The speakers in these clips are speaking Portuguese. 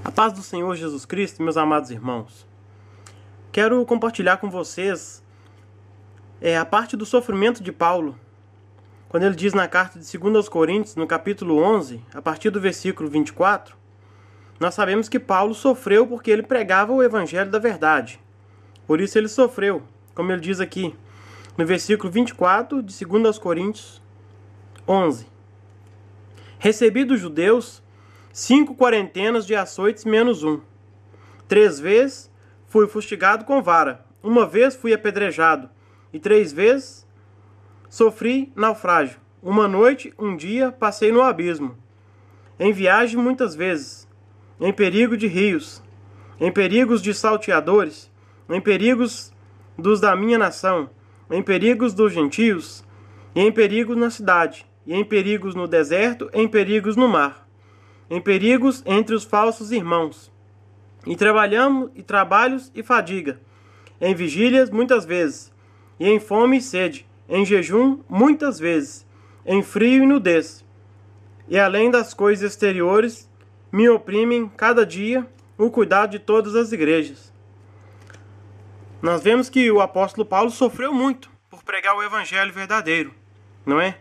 A paz do Senhor Jesus Cristo, meus amados irmãos. Quero compartilhar com vocês a parte do sofrimento de Paulo, quando ele diz na carta de 2 aos Coríntios, no capítulo 11, a partir do versículo 24, nós sabemos que Paulo sofreu porque ele pregava o evangelho da verdade. Por isso ele sofreu, como ele diz aqui, no versículo 24 de 2 aos Coríntios 11. Recebi dos judeus 5 quarentenas de açoites menos 1. 3 vezes fui fustigado com vara. 1 vez fui apedrejado. E 3 vezes sofri naufrágio. 1 noite, 1 dia, passei no abismo. Em viagem muitas vezes. Em perigo de rios. Em perigos de salteadores. Em perigos dos da minha nação. Em perigos dos gentios. E em perigos na cidade. E em perigos no deserto. Em perigos no mar. Em perigos entre os falsos irmãos, e trabalhos e fadiga, em vigílias muitas vezes, e em fome e sede, em jejum muitas vezes, em frio e nudez. E além das coisas exteriores, me oprimem cada dia o cuidado de todas as igrejas. Nós vemos que o apóstolo Paulo sofreu muito por pregar o evangelho verdadeiro, não é?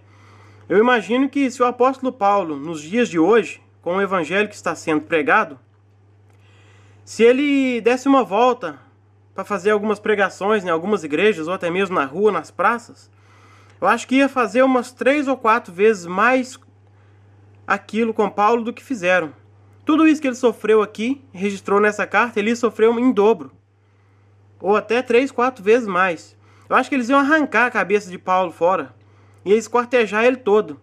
Eu imagino que se o apóstolo Paulo, nos dias de hoje, com o evangelho que está sendo pregado, se ele desse uma volta para fazer algumas pregações em algumas igrejas, ou até mesmo na rua, nas praças, eu acho que ia fazer umas 3 ou 4 vezes mais aquilo com Paulo do que fizeram. Tudo isso que ele sofreu aqui, registrou nessa carta, ele sofreu em dobro, ou até 3, 4 vezes mais. Eu acho que eles iam arrancar a cabeça de Paulo fora, e esquartejar ele todo.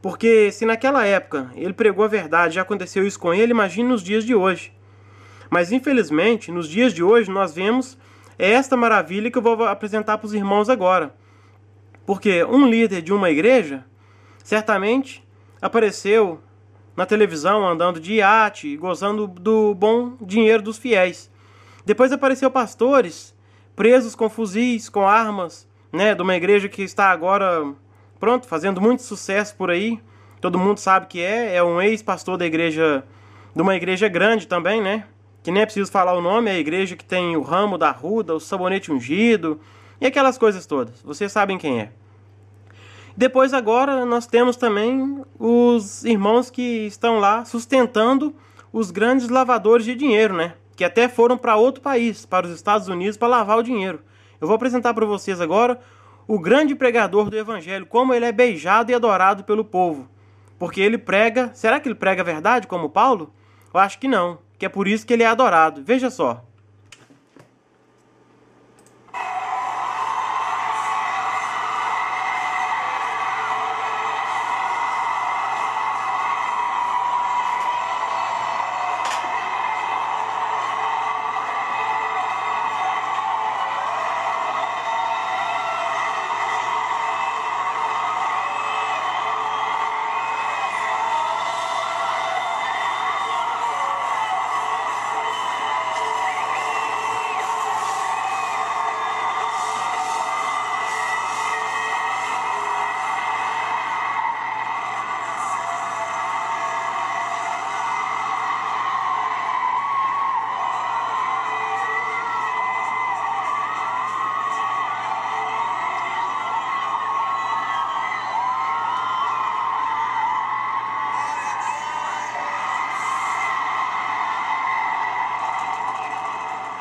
Porque se naquela época ele pregou a verdade, já aconteceu isso com ele, imagine nos dias de hoje. Mas infelizmente, nos dias de hoje, nós vemos esta maravilha que eu vou apresentar para os irmãos agora. Porque um líder de uma igreja, certamente, apareceu na televisão andando de iate, gozando do bom dinheiro dos fiéis. Depois apareceu pastores presos com fuzis, com armas, de uma igreja que está agora... pronto, fazendo muito sucesso por aí. Todo mundo sabe que é um ex-pastor da igreja, de uma igreja grande também, que nem é preciso falar o nome, é a igreja que tem o ramo da arruda, o sabonete ungido, e aquelas coisas todas. Vocês sabem quem é. Depois agora nós temos também os irmãos que estão lá sustentando os grandes lavadores de dinheiro, que até foram para outro país, para os Estados Unidos, para lavar o dinheiro. Eu vou apresentar para vocês agora o grande pregador do evangelho, como ele é beijado e adorado pelo povo. Porque ele prega... será que ele prega a verdade como Paulo? Eu acho que não, que é por isso que ele é adorado. Veja só.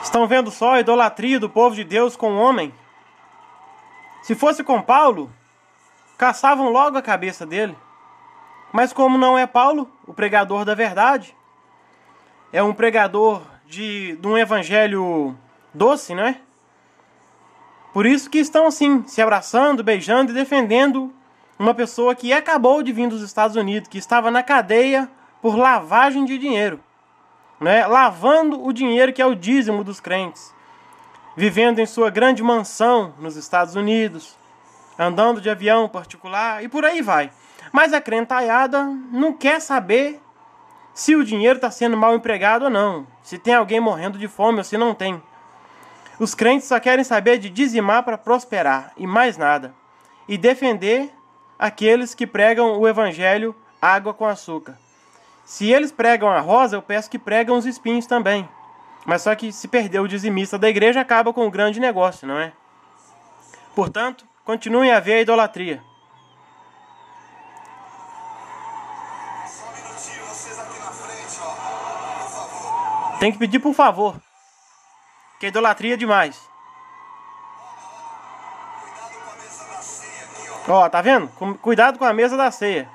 Estão vendo só a idolatria do povo de Deus com o homem? Se fosse com Paulo, caçavam logo a cabeça dele. Mas como não é Paulo, o pregador da verdade, é um pregador de um evangelho doce, Por isso que estão assim, se abraçando, beijando e defendendo uma pessoa que acabou de vir dos Estados Unidos, que estava na cadeia por lavagem de dinheiro. Lavando o dinheiro que é o dízimo dos crentes, vivendo em sua grande mansão nos Estados Unidos, andando de avião particular e por aí vai. Mas a crentaiada não quer saber se o dinheiro está sendo mal empregado ou não, se tem alguém morrendo de fome ou se não tem. Os crentes só querem saber de dizimar para prosperar e mais nada, e defender aqueles que pregam o evangelho água com açúcar. Se eles pregam a rosa, eu peço que pregam os espinhos também. Mas só que se perder o dizimista da igreja, acaba com um grande negócio, não é? Portanto, continuem a ver a idolatria. Só um minutinho, vocês aqui na frente, ó. Por favor. Tem que pedir por favor. Que a idolatria é demais. Cuidado com a mesa da ceia aqui, ó. Ó, tá vendo? Cuidado com a mesa da ceia.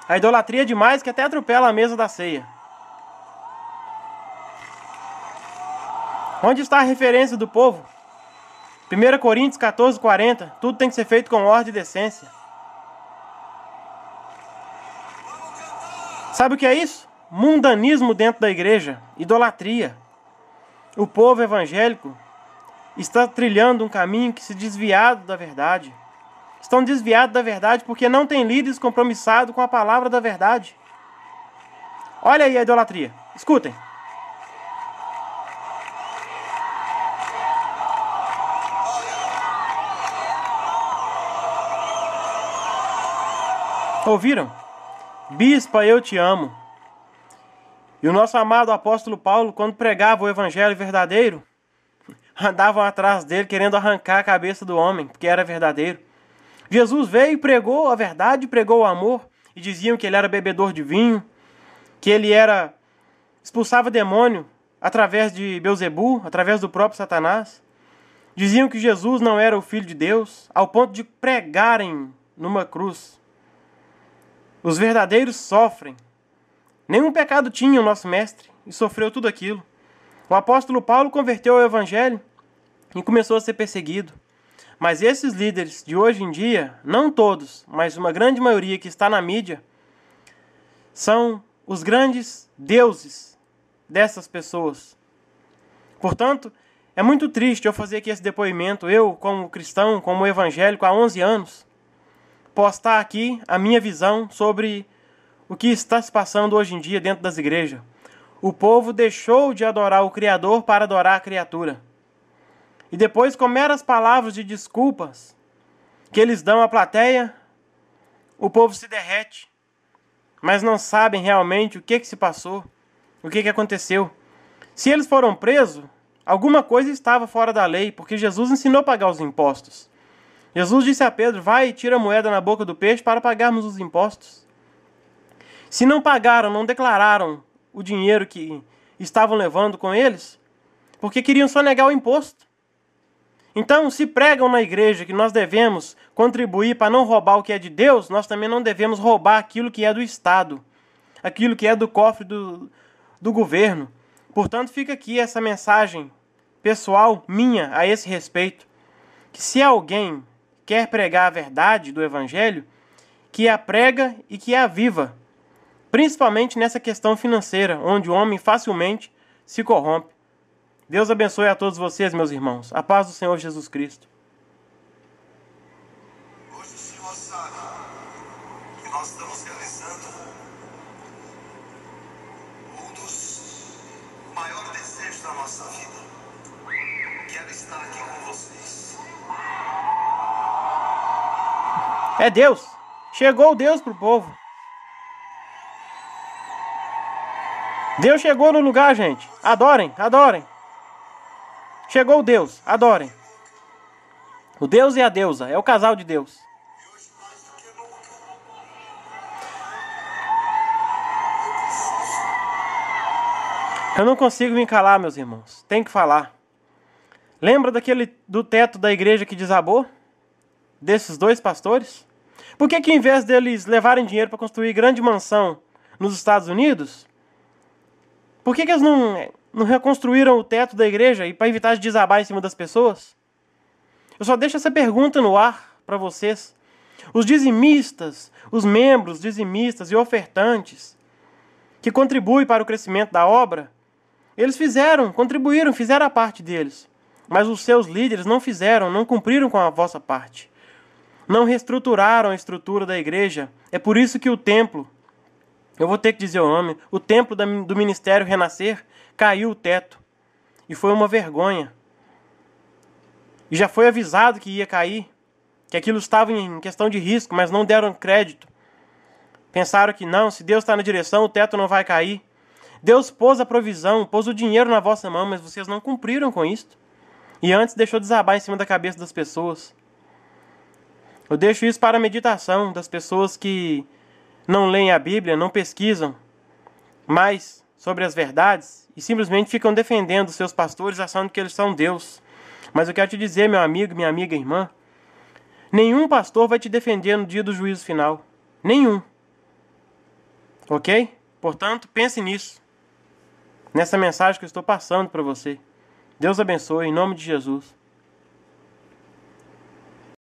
A idolatria é demais que até atropela a mesa da ceia. Onde está a referência do povo? 1 Coríntios 14, 40. Tudo tem que ser feito com ordem e decência. Sabe o que é isso? Mundanismo dentro da igreja. Idolatria. O povo evangélico está trilhando um caminho que se desviado da verdade. Estão desviados da verdade porque não têm líderes compromissados com a palavra da verdade. Olha aí a idolatria. Escutem. Ouviram? Bispa, eu te amo. E o nosso amado apóstolo Paulo, quando pregava o evangelho verdadeiro, andavam atrás dele querendo arrancar a cabeça do homem, porque era verdadeiro. Jesus veio e pregou a verdade, pregou o amor, e diziam que ele era bebedor de vinho, que ele expulsava demônio através de Belzebu, através do próprio Satanás. Diziam que Jesus não era o Filho de Deus, ao ponto de pregarem numa cruz. Os verdadeiros sofrem. Nenhum pecado tinha o nosso mestre e sofreu tudo aquilo. O apóstolo Paulo converteu ao evangelho e começou a ser perseguido. Mas esses líderes de hoje em dia, não todos, mas uma grande maioria que está na mídia, são os grandes deuses dessas pessoas. Portanto, é muito triste eu fazer aqui esse depoimento, eu como cristão, como evangélico há 11 anos, postar aqui a minha visão sobre o que está se passando hoje em dia dentro das igrejas. O povo deixou de adorar o Criador para adorar a criatura. E depois, com meras palavras de desculpas que eles dão à plateia, o povo se derrete. Mas não sabem realmente o que se passou, o que aconteceu. Se eles foram presos, alguma coisa estava fora da lei, porque Jesus ensinou a pagar os impostos. Jesus disse a Pedro, vai e tira a moeda na boca do peixe para pagarmos os impostos. Se não pagaram, não declararam o dinheiro que estavam levando com eles, porque queriam só negar o imposto. Então, se pregam na igreja que nós devemos contribuir para não roubar o que é de Deus, nós também não devemos roubar aquilo que é do Estado, aquilo que é do cofre do governo. Portanto, fica aqui essa mensagem pessoal minha a esse respeito, que se alguém quer pregar a verdade do Evangelho, que a prega e que a viva, principalmente nessa questão financeira, onde o homem facilmente se corrompe. Deus abençoe a todos vocês, meus irmãos. A paz do Senhor Jesus Cristo. Hoje o Senhor sabe que nós estamos realizando um dos maiores desejos da nossa vida. Quero estar aqui com vocês. É Deus. Chegou Deus pro povo. Deus chegou no lugar, gente. Adorem, adorem. Chegou Deus, adorem. O Deus e a deusa, é o casal de Deus. E hoje mais do que nunca, Eu não consigo me calar, meus irmãos. Tem que falar. Lembra do teto da igreja que desabou? Desses dois pastores? Por que em vez deles levarem dinheiro para construir grande mansão nos Estados Unidos, por que eles não reconstruíram o teto da igreja e para evitar de desabar em cima das pessoas? Eu só deixo essa pergunta no ar para vocês. Os dizimistas, os membros dizimistas e ofertantes que contribuem para o crescimento da obra, eles contribuíram, fizeram a parte deles. Mas os seus líderes não fizeram, não cumpriram com a vossa parte. Não reestruturaram a estrutura da igreja. É por isso que o templo, eu vou ter que dizer o nome, o templo do Ministério Renascer, caiu o teto. E foi uma vergonha. E já foi avisado que ia cair, que aquilo estava em questão de risco, mas não deram crédito. Pensaram que não, se Deus está na direção, o teto não vai cair. Deus pôs a provisão, pôs o dinheiro na vossa mão, mas vocês não cumpriram com isso. E antes deixou desabar em cima da cabeça das pessoas. Eu deixo isso para a meditação das pessoas que não leem a Bíblia, não pesquisam mais sobre as verdades e simplesmente ficam defendendo os seus pastores achando que eles são Deus. Mas eu quero te dizer, meu amigo, minha amiga, irmã, nenhum pastor vai te defender no dia do juízo final. Nenhum. Ok? Portanto, pense nisso. Nessa mensagem que eu estou passando para você. Deus abençoe, em nome de Jesus.